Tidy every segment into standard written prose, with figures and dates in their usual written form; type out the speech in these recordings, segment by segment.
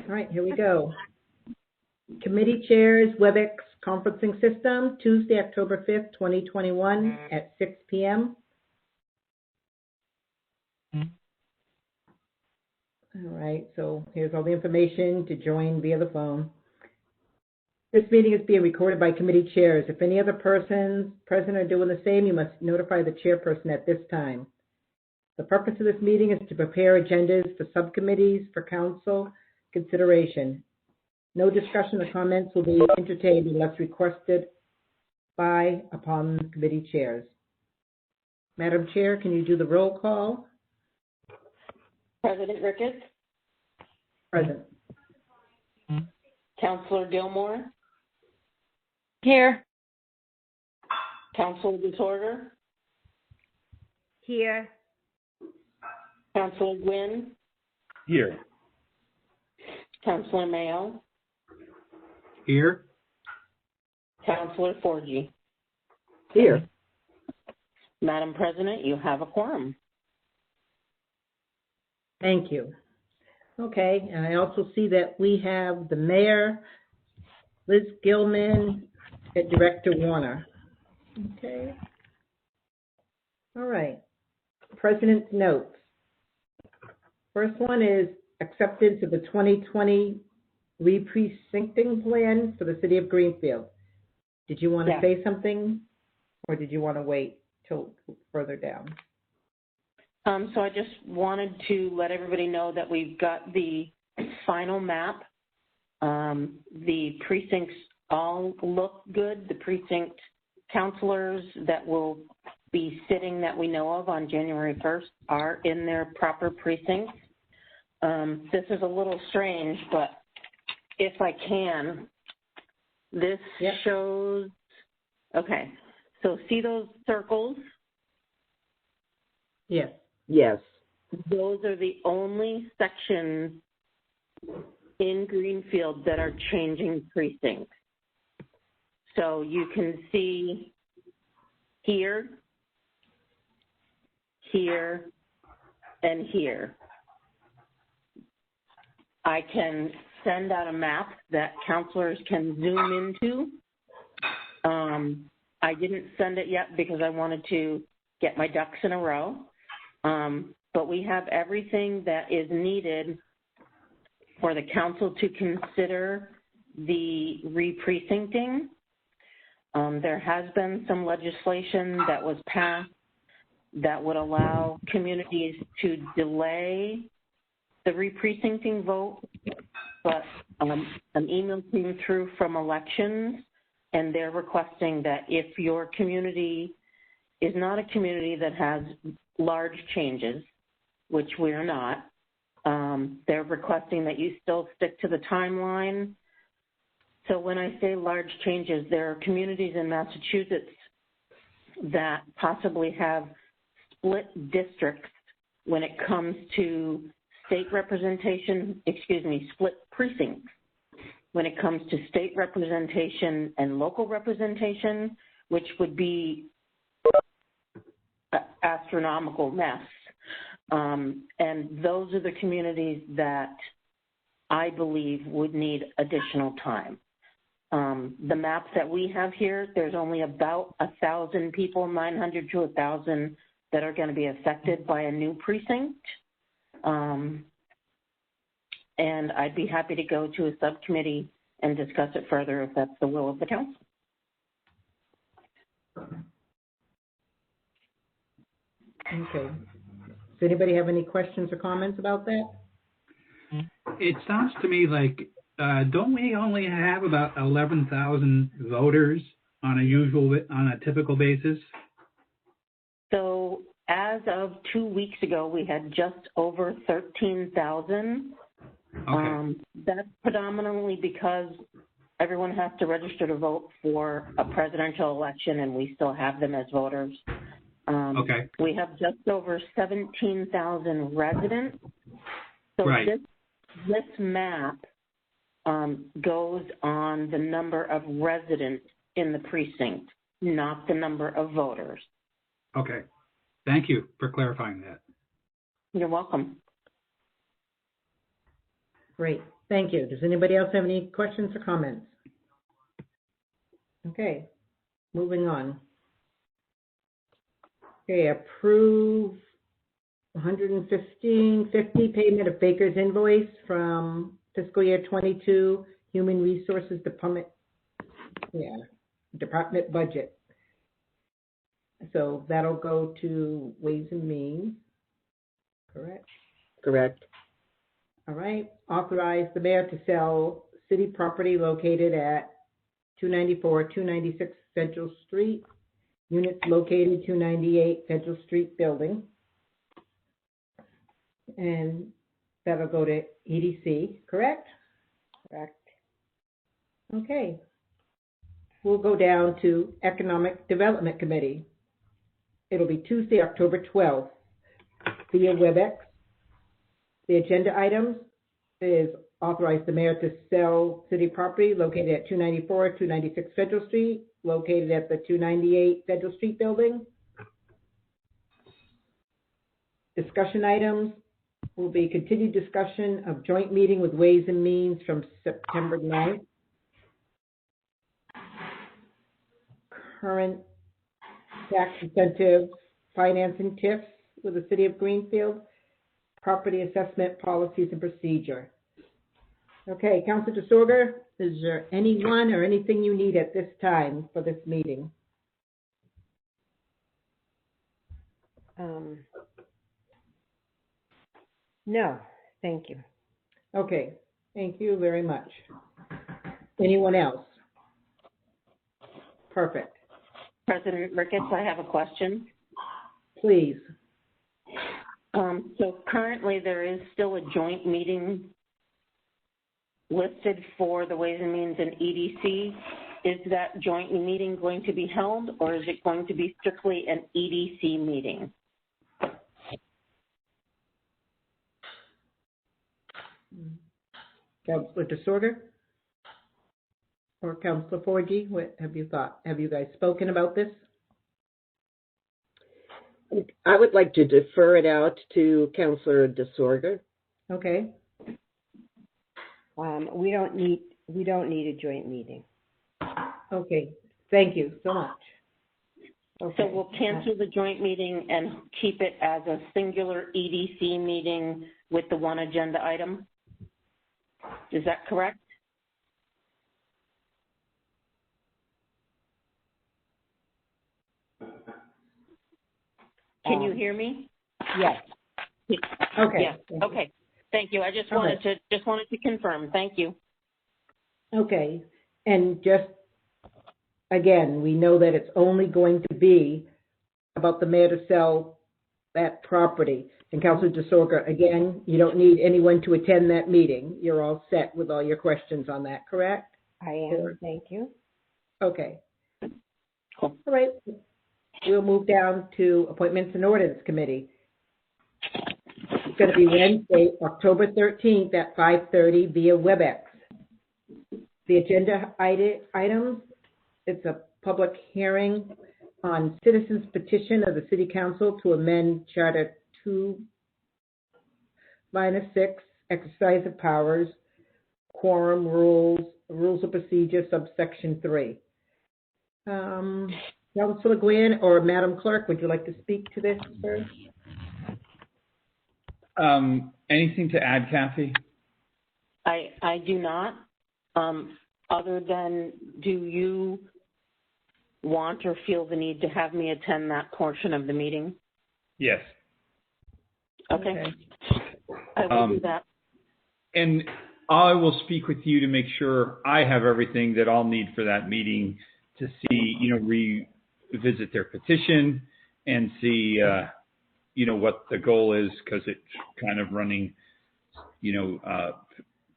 All right, here we go. Committee Chairs WebEx conferencing system, Tuesday, October 5th, 2021 at 6 p.m. All right, so here's all the information to join via the phone. This meeting is being recorded by committee chairs. If any other persons present are doing the same, you must notify the chairperson at this time. The purpose of this meeting is to prepare agendas for subcommittees for council consideration. No discussion or comments will be entertained unless requested upon committee chairs. Madam Chair, can you do the roll call? President Ricketts. Present. Councilor Gilmore. Here. Councilor Disorder. Here. Councilor Gwynn. Here. Councilor Mayo. Here. Councilor Forgy. Here. Madam President, you have a quorum. Thank you. Okay, and I also see that we have the mayor, Liz Gilman, and Director Warner. Okay. All right. President's notes. First one is acceptance of the 2020 re-precincting plan for the city of Greenfield. Did you want to say something, or did you want to wait till further down? So I just wanted to let everybody know that we've got the final map. The precincts all look good. The precinct counselors that will be sitting that we know of on January 1st are in their proper precincts. This is a little strange, but if I can, this shows, okay, so see those circles? Yes. Yes. Those are the only sections in Greenfield that are changing precincts. So you can see here, here, and here. I can send out a map that counselors can zoom into. I didn't send it yet because I wanted to get my ducks in a row. But we have everything that is needed for the council to consider the re-precincting. There has been some legislation that was passed that would allow communities to delay the re-precincting vote, but an email came through from elections, and they're requesting that if your community is not a community that has large changes, which we're not, they're requesting that you still stick to the timeline. So when I say large changes, there are communities in Massachusetts that possibly have split districts when it comes to state representation, split precincts when it comes to state representation and local representation, which would be an astronomical mess. And those are the communities that I believe would need additional time. The maps that we have here, there's only about 1,000 people, 900 to 1,000, that are going to be affected by a new precinct. And I'd be happy to go to a subcommittee and discuss it further if that's the will of the council. Okay. Does anybody have any questions or comments about that? It sounds to me like, don't we only have about 11,000 voters on a typical basis? So as of 2 weeks ago, we had just over 13,000. Okay. That's predominantly because everyone has to register to vote for a presidential election, and we still have them as voters. Okay. We have just over 17,000 residents. So right. This map goes on the number of residents in the precinct, not the number of voters. Okay. Thank you for clarifying that. You're welcome. Great. Thank you. Does anybody else have any questions or comments? Okay, moving on. Okay, approve $115.50 payment of Baker's invoice from fiscal year 22 Human Resources Department, Department budget. So that'll go to Ways and Means, correct? Correct. All right. Authorize the mayor to sell city property located at 294, 296 Central Street, units located 298 Central Street building. And that'll go to EDC, correct? Correct. Okay. We'll go down to Economic Development Committee. It'll be Tuesday, October 12th, via WebEx. The agenda items is authorize the mayor to sell city property located at 294, 296 Federal Street, located at the 298 Federal Street building. Discussion items will be continued discussion of joint meeting with Ways and Means from September 9th. Current tax incentive financing tips with the city of Greenfield. Property assessment policies and procedure. Okay, Councilor DeSorger, is there anyone or anything you need at this time for this meeting? No, thank you. Okay, thank you very much. Anyone else? Perfect. President Ricketts, I have a question. Please. So currently there is still a joint meeting listed for the Ways and Means and EDC. Is that joint meeting going to be held, or is it going to be strictly an EDC meeting? Councilor DeSorger? Or Councilor Forgy, what have you thought? Have you guys spoken about this? I would like to defer it out to Councilor DeSorger. Okay. We don't need a joint meeting. Okay, thank you so much. Okay. So we'll cancel the joint meeting and keep it as a singular EDC meeting with the one agenda item? Is that correct? Can you hear me? Yes. Okay. Yeah. Okay. Thank you. I just wanted to confirm. Thank you. Okay. And just again, we know that it's only going to be about the mayor to sell that property. And Councilor DeSorger, again, you don't need anyone to attend that meeting. You're all set with all your questions on that, correct? I am. Thank you. Okay. Cool. All right. We'll move down to Appointments and Ordinance Committee. It's going to be Wednesday, October 13th at 5:30 via WebEx. The agenda items, it's a public hearing on citizens petition of the City Council to amend Charter 2-6, exercise of powers, quorum rules of procedure, subsection 3. Councilor Gwynn or Madam Clerk, would you like to speak to this first? Anything to add, Kathy? I do not. Other than, do you want or feel the need to have me attend that portion of the meeting? Yes. Okay. I will do that. And I will speak with you to make sure I have everything that I'll need for that meeting to see, revisit their petition and see, what the goal is, because it's kind of running,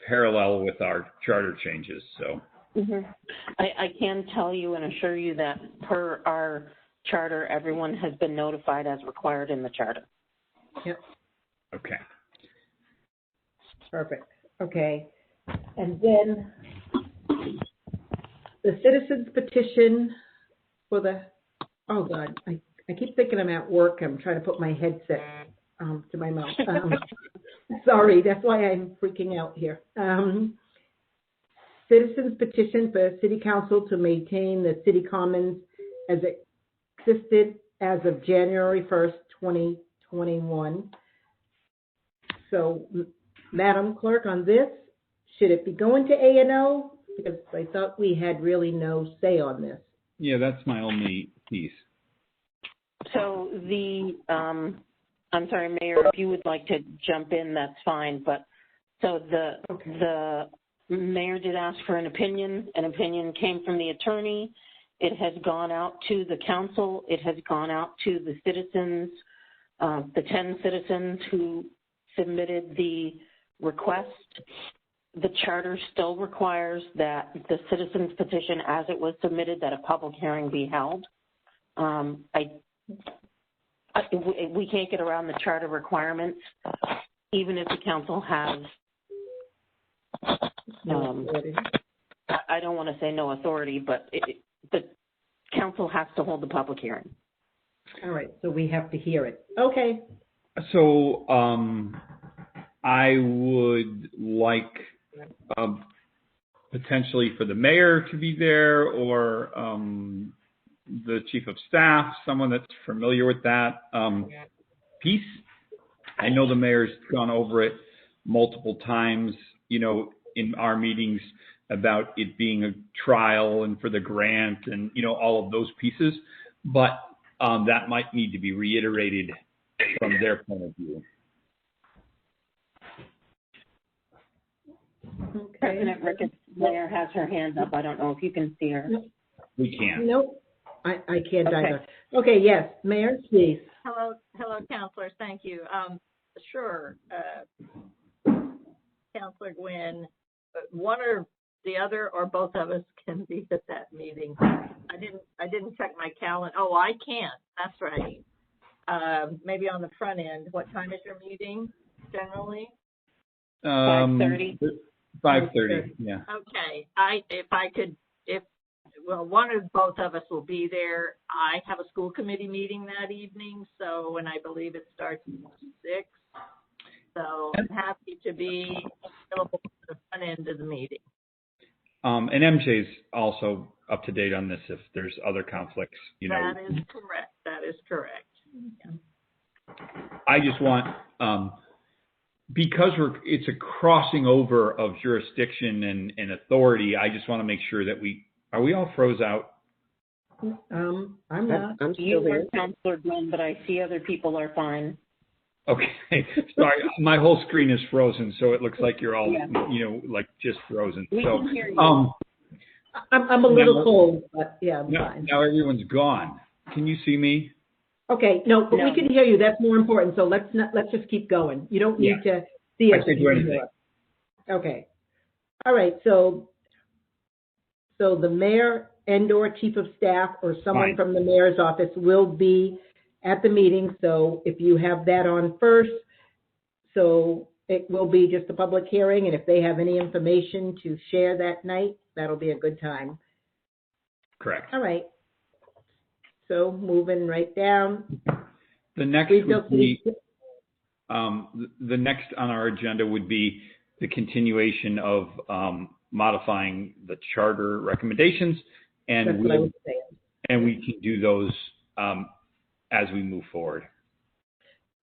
parallel with our charter changes. So I can tell you and assure you that per our charter, everyone has been notified as required in the charter. Yep. Okay. Perfect. Okay. And then the citizens petition for the, oh God, I keep thinking I'm at work. I'm trying to put my headset to my mouth. Sorry, that's why I'm freaking out here. Citizens petition for City Council to maintain the City Commons as it existed as of January 1st, 2021. So, Madam Clerk, on this, should it be going to A&O? Because I thought we had really no say on this. Yeah, that's my only piece. So I'm sorry, Mayor, if you would like to jump in, that's fine. But so the mayor did ask for an opinion. An opinion came from the attorney. It has gone out to the council. It has gone out to the citizens, the 10 citizens who submitted the request. The charter still requires that the citizens petition, as it was submitted, that a public hearing be held. We can't get around the charter requirements, even if the council has, I don't want to say no authority, but the council has to hold the public hearing. All right, so we have to hear it. Okay. So I would like potentially for the mayor to be there, or the chief of staff, someone that's familiar with that piece. I know the mayor's gone over it multiple times, in our meetings about it being a trial and for the grant and, all of those pieces. But that might need to be reiterated from their point of view. Okay. President Ricketts, Mayor, has her hand up. I don't know if you can see her. We can't. Nope, I can't either. Okay, yes, Mayor, please. Hello, councilors. Thank you. Sure, Councilor Gwynn, one or the other or both of us can be at that meeting. I didn't check my calendar. Oh, I can. That's right. Maybe on the front end. What time is your meeting generally? 5:30. 5:30. Yeah. Okay. Well, one or both of us will be there. I have a school committee meeting that evening, and I believe it starts at 6. So I'm happy to be available for the front end of the meeting. And MJ's also up to date on this if there's other conflicts, That is correct. That is correct. I just want, because it's a crossing over of jurisdiction and authority, I just want to make sure that are we all froze out? I'm not. I'm still You here. are Councilor Glenn, but I see other people are fine. Okay, sorry, my whole screen is frozen, so it looks like you're all, like just frozen. We So, can hear you. I'm a little cold, but yeah, I'm fine. Now everyone's gone. Can you see me? Okay, no, but No. we can hear you. That's more important. So let's just keep going. You don't need to see us. I can't do anything. Okay. All right. So the mayor and/or chief of staff or someone Fine. from the mayor's office will be at the meeting. So if you have that on first, so it will be just a public hearing, and if they have any information to share that night, that'll be a good time. Correct. All right. So moving right down. The next Greenfield would be, the next on our agenda would be the continuation of modifying the charter recommendations, That's and what I was saying. we can do those as we move forward.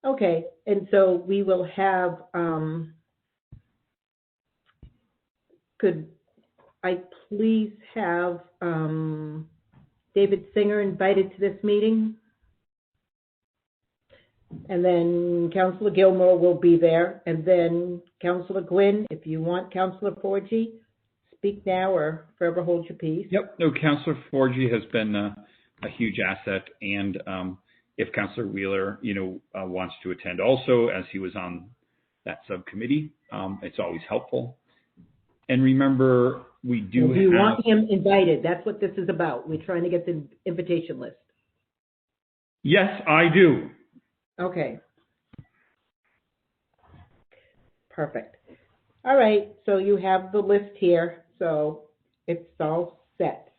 Okay, and so we will have, could I please have David Singer invited to this meeting? And then Councilor Gilmore will be there, and then Councilor Gwynn, if you want Councilor Forgy, speak now or forever hold your peace. Yep. No, Councilor Forgy has been a huge asset, and if Councilor Wheeler, wants to attend also, as he was on that subcommittee, it's always helpful. And remember, we do You want him invited. That's what this is about. We're trying to get the invitation list. Yes, I do. Okay. Perfect. All right, so you have the list here, so it's all set.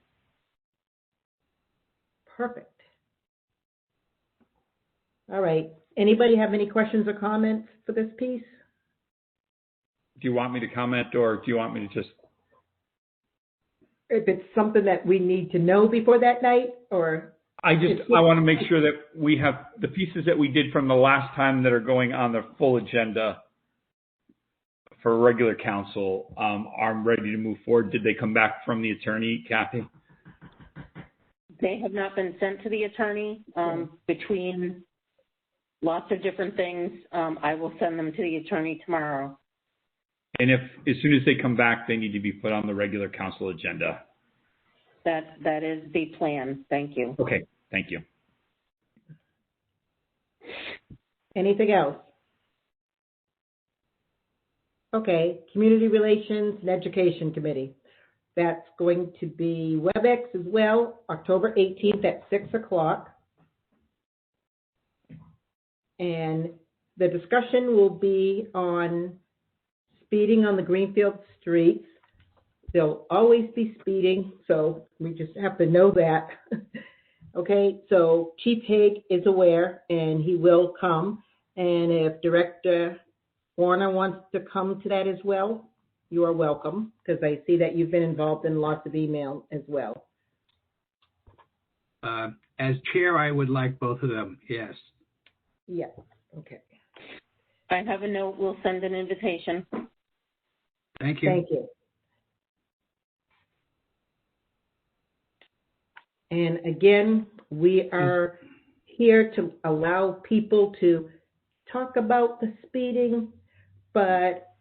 Perfect. All right. Anybody have any questions or comments for this piece? you want me to comment, or do you want me to just? If it's something that we need to know before that night, or? I want to make sure that we have the pieces that we did from the last time that are going on the full agenda for regular council are ready to move forward. Did they come back from the attorney, Kathy? They have not been sent to the attorney. Between lots of different things, I will send them to the attorney tomorrow. And if, as soon as they come back, they need to be put on the regular council agenda. That is the plan. Thank you. Okay, thank you. Anything else? Okay, Community Relations and Education Committee. That's going to be WebEx as well, October 18th at 6 o'clock. And the discussion will be on speeding on the Greenfield streets. There'll always be speeding, so we just have to know that. Okay, so Chief Hague is aware, and he will come. And if Director Warner wants to come to that as well, you are welcome, because I see that you've been involved in lots of email as well. As chair, I would like both of them, yes. Yes, okay. I have a note. We'll send an invitation. Thank you. Thank you. And again, we are here to allow people to talk about the speeding, but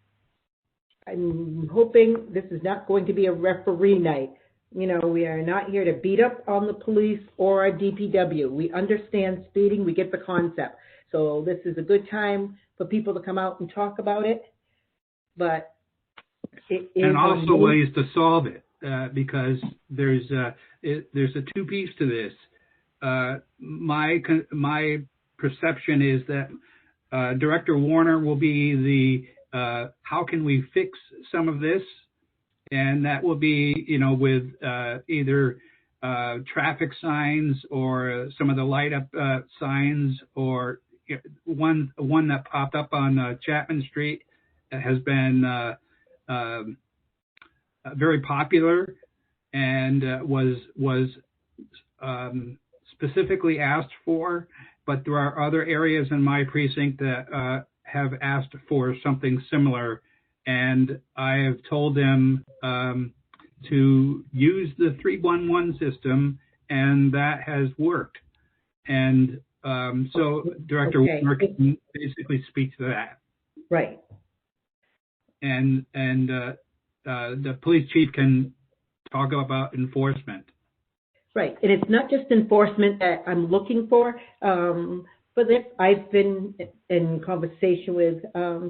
I'm hoping this is not going to be a referee night. You know, we are not here to beat up on the police or our DPW. We understand speeding. We get the concept. So this is a good time for people to come out and talk about it. But it is, and also ways to solve it, because there's a two-piece to this. My perception is that Director Warner will be the how can we fix some of this, and that will be, you know, with either traffic signs or some of the light up signs, or one that popped up on Chapman Street has been very popular and was specifically asked for, but there are other areas in my precinct that have asked for something similar, and I have told them to use the 311 system, and that has worked. And so Director Warner can basically speak to that. right. And the police chief can talk about enforcement. Right, and it's not just enforcement that I'm looking for, but I've been in conversation with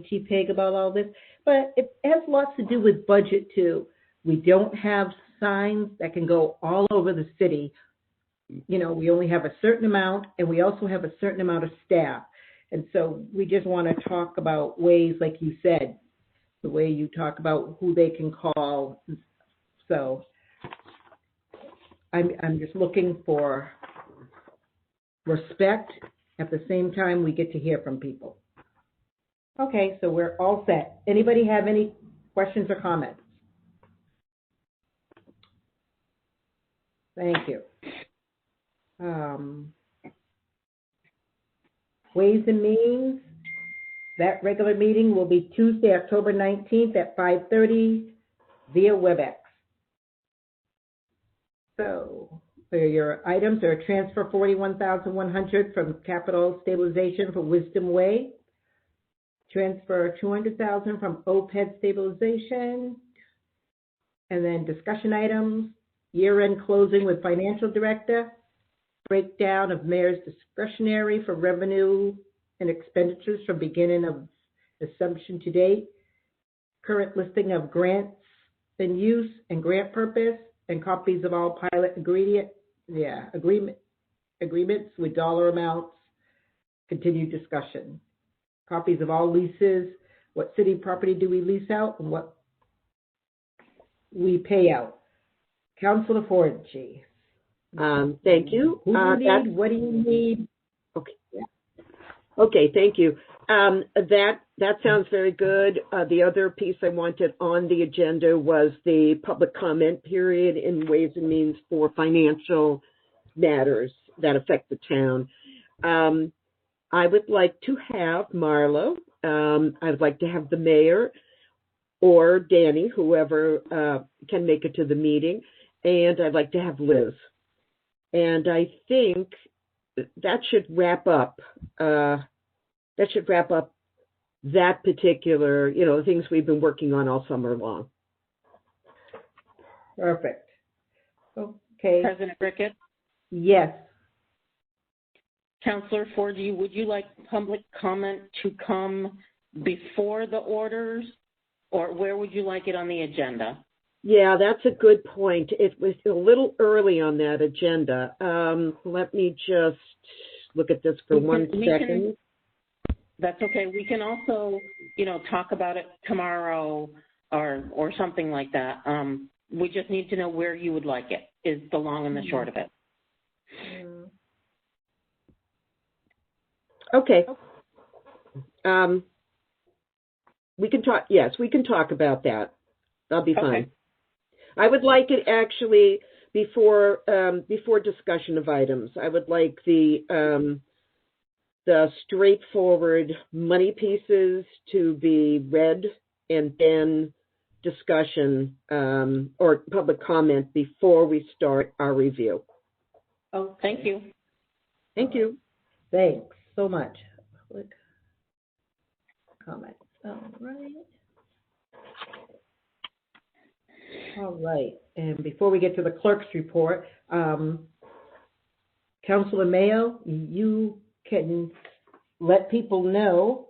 Chief Hague about all this, but it has lots to do with budget too. We don't have signs that can go all over the city. You know, we only have a certain amount, and we also have a certain amount of staff. And so we just want to talk about ways, like you said, the way you talk about who they can call. So I'm just looking for respect. At the same time, we get to hear from people. Okay, so we're all set. Anybody have any questions or comments? Thank you. Ways and Means, that regular meeting will be Tuesday, October 19th at 5:30 via WebEx. So your items are transfer $41,100 from capital stabilization for Wisdom Way, transfer $200,000 from OPEB stabilization, and then discussion items, year-end closing with financial director, breakdown of mayor's discretionary for revenue and expenditures from beginning of assumption to date, current listing of grants in use and grant purpose, and copies of all pilot agreements with dollar amounts, continued discussion. Copies of all leases, what city property do we lease out and what we pay out. Councilor Forgy. Thank you. Who do you need? What do you need? Okay. Okay, thank you. That sounds very good. The other piece I wanted on the agenda was the public comment period in Ways and Means for financial matters that affect the town. I would like to have Marlo. I'd like to have the mayor or Danny, whoever can make it to the meeting, and I'd like to have Liz. And I think that should wrap up. That particular, the things we've been working on all summer long. Perfect. Okay. President Ricketts? Yes. Councilor Forgy, would you like public comment to come before the orders, or where would you like it on the agenda? Yeah, that's a good point. It was a little early on that agenda. Let me just look at this for 1 second. That's okay. We can also, talk about it tomorrow or something like that. We just need to know where you would like it, is the long and the short of it. Okay. We can talk. Yes, we can talk about that. That'll be fine. Okay. I would like it actually before discussion of items. I would like the straightforward money pieces to be read, and then discussion or public comment before we start our review. Oh, thank you. Thank you. Thanks so much. Public comment. All right. And before we get to the clerk's report, Councilor Mayo, you can let people know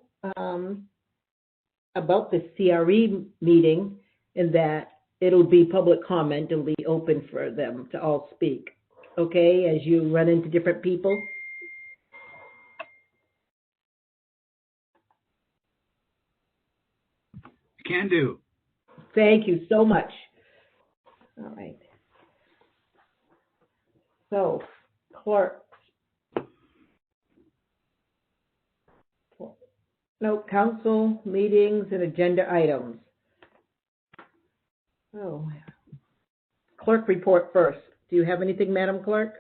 about the CRE meeting, and that it'll be public comment. It'll be open for them to all speak. Okay, as you run into different people. Can do. Thank you so much. All right. So, clerk. No, council meetings and agenda items. Oh, clerk report first. Do you have anything, Madam Clerk?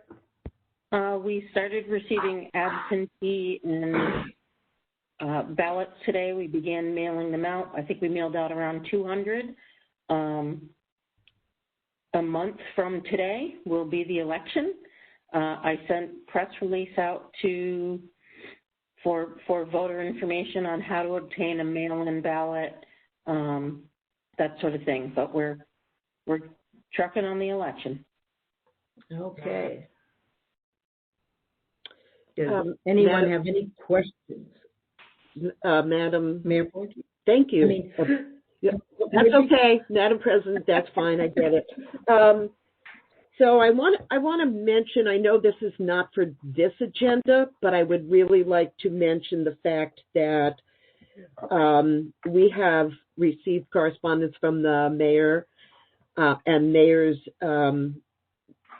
We started receiving absentee and ballots today. We began mailing them out. I think we mailed out around 200. A month from today will be the election. I sent press release out for voter information on how to obtain a mail-in ballot, that sort of thing. But we're trucking on the election. Okay. Does anyone have any questions? Madam Mayor Forgy? Thank you. I mean, that's okay, Madam President. That's fine. I get it. So I want to mention. I know this is not for this agenda, but I would really like to mention the fact that we have received correspondence from the mayor and mayor's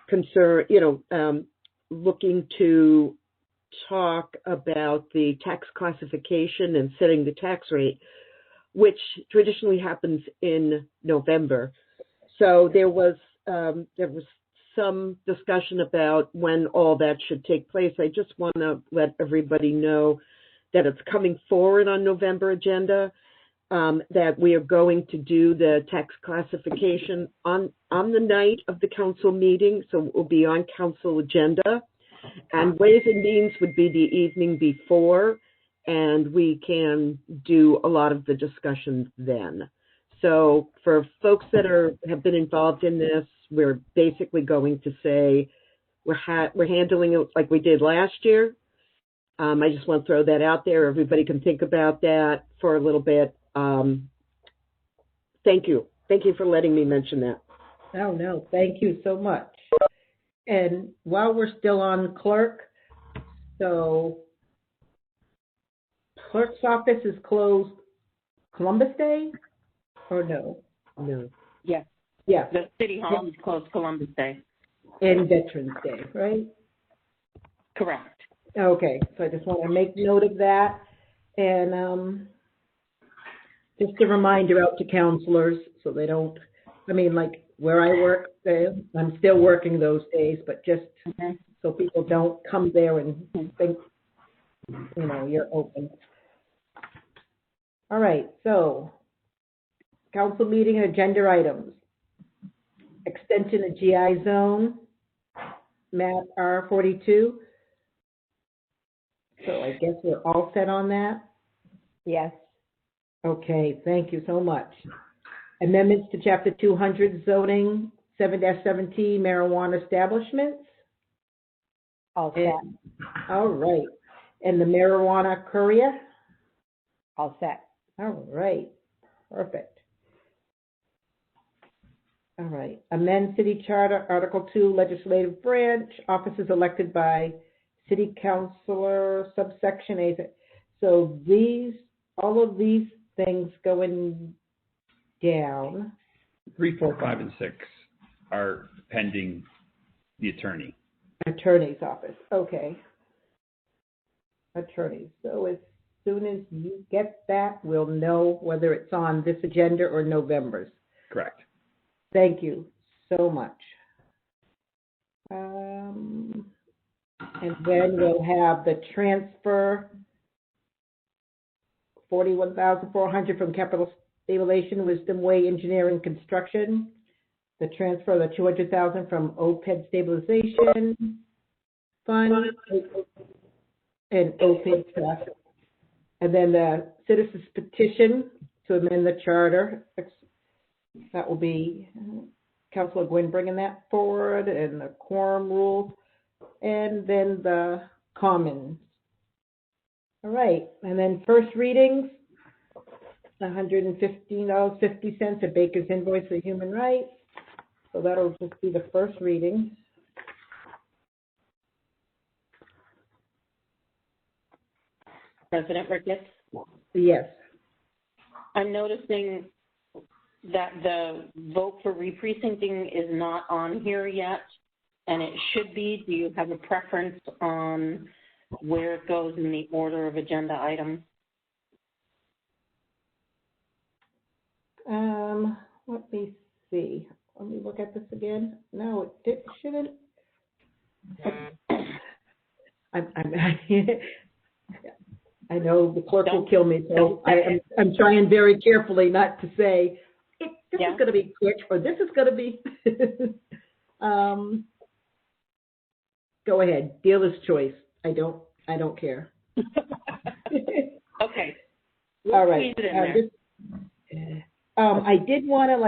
concern. Looking to talk about the tax classification and setting the tax rate, which traditionally happens in November. So there was some discussion about when all that should take place. I just want to let everybody know that it's coming forward on November agenda, that we are going to do the tax classification on the night of the council meeting, so it will be on council agenda. And Ways and Means would be the evening before, and we can do a lot of the discussions then. So for folks that have been involved in this, we're basically going to say we're handling it like we did last year. I just want to throw that out there. Everybody can think about that for a little bit. Thank you. Thank you for letting me mention that. Oh, no, thank you so much. And while we're still on clerk, so clerk's office is closed Columbus Day or no? No. Yes. Yeah. The city hall is closed Columbus Day. And Veterans Day, right? Correct. Okay, so I just want to make note of that. And just a reminder out to counselors so they don't, I mean, like where I work, I'm still working those days, but just so people don't come there and think, you know, you're open. All right, so council meeting agenda items. Extension of GI zone, map R42. So I guess we're all set on that? Yes. Okay, thank you so much. Amendments to Chapter 200 zoning, 7-17 marijuana establishments. All set. All right. And the marijuana courier? All set. All right, perfect. All right, amend city charter, Article 2, legislative branch, officers elected by city councilor, subsection A. So these, all of these things going down. 3, 4, 5, and 6 are pending the attorney. Attorney's office, okay. Attorney, so as soon as you get that, we'll know whether it's on this agenda or November's. Correct. Thank you so much. And then we'll have the transfer, $41,400 from capital stabilization, Wisdom Way Engineering Construction. The transfer of the $200,000 from OPEB stabilization fund and OPEB trust. And then the citizens petition to amend the charter. That will be Councilor Gwynn bringing that forward, and the quorum rules, and then the commons. All right, and then first readings, $115.50 of Baker's invoice for human rights. So that'll just be the first reading. President Ricketts? Yes. I'm noticing that the vote for re-precincting is not on here yet, and it should be. Do you have a preference on where it goes in the order of agenda items? Let me see. Let me look at this again. No, it shouldn't. I know the clerk will kill me, so I'm trying very carefully not to say, this is going to be quick, or this is going to be. Go ahead, dealer's choice. I don't care. Okay. All right. Squeeze it in there. I did want to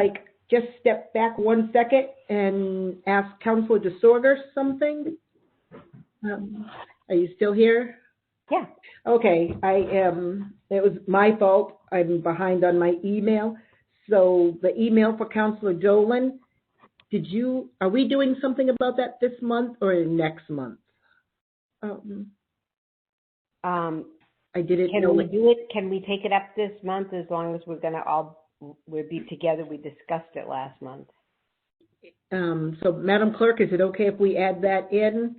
just step back 1 second and ask Councilor DeSorger something. Are you still here? Yeah. Okay, I am. It was my fault. I'm behind on my email. So the email for Councilor Dolan, are we doing something about that this month or next month? I didn't know. Can we do it? Can we take it up this month as long as we'll be together? We discussed it last month. So Madam Clerk, is it okay if we add that in?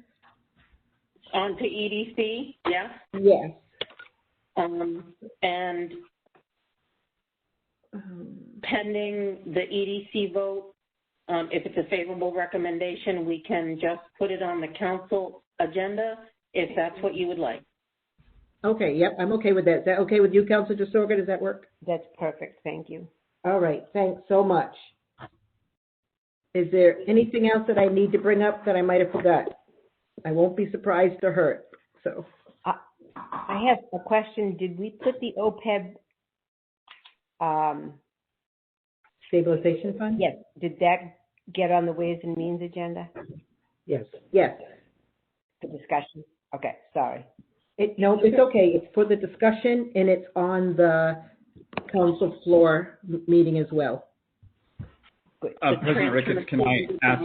On to EDC, yeah? Yes. And pending the EDC vote, if it's a favorable recommendation, we can just put it on the council agenda if that's what you would like. Okay, yep, I'm okay with that. Is that okay with you, Councilor DeSorga? Does that work? That's perfect. Thank you. All right, thanks so much. Is there anything else that I need to bring up that I might have forgot? I won't be surprised or hurt. So, I have a question. Did we put the OPEB? Stabilization fund? Yes. Did that get on the Ways and Means agenda? Yes. Yes. For discussion. Okay. Sorry. No, it's okay. It's for the discussion, and it's on the council floor meeting as well. Good. President Ricketts, can I ask?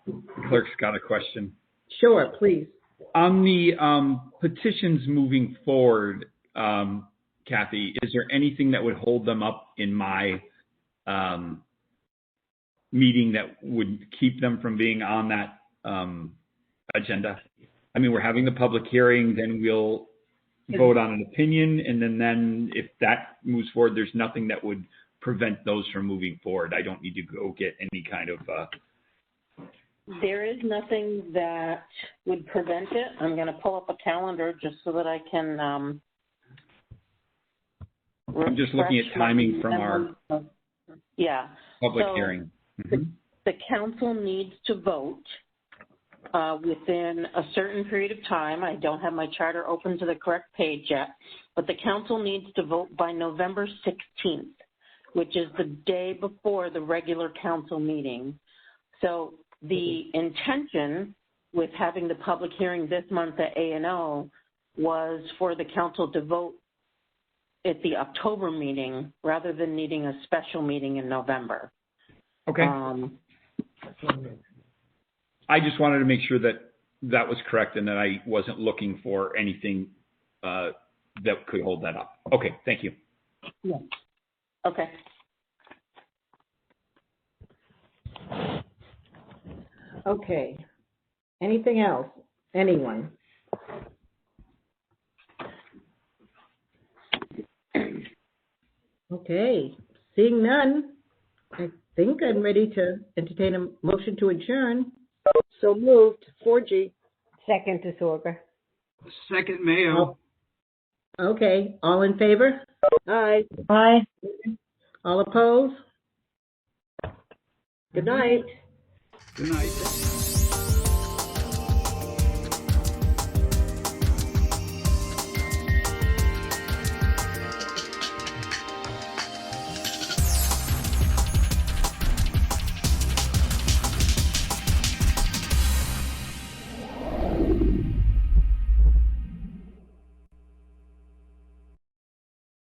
The clerk's got a question. Sure, please. On the petitions moving forward, Kathy, is there anything that would hold them up in my meeting that would keep them from being on that agenda? I mean, we're having the public hearing, then we'll vote on an opinion, and then if that moves forward, there's nothing that would prevent those from moving forward. I don't need to go get any kind of. There is nothing that would prevent it. I'm going to pull up a calendar just so that I can. I'm just looking at timing from our public hearing. Mm-hmm. The council needs to vote within a certain period of time. I don't have my charter open to the correct page yet, but the council needs to vote by November 16th, which is the day before the regular council meeting. So the intention with having the public hearing this month at A&O was for the council to vote at the October meeting rather than needing a special meeting in November. Okay. I just wanted to make sure that that was correct and that I wasn't looking for anything that could hold that up. Okay, thank you. Yeah. Okay. Okay. Anything else? Anyone? Okay. Seeing none, I think I'm ready to entertain a motion to adjourn. So moved. 4G. Second, Disorder. Second, Mayo. Okay. All in favor? Aye. Aye. All opposed? Good night. Good night.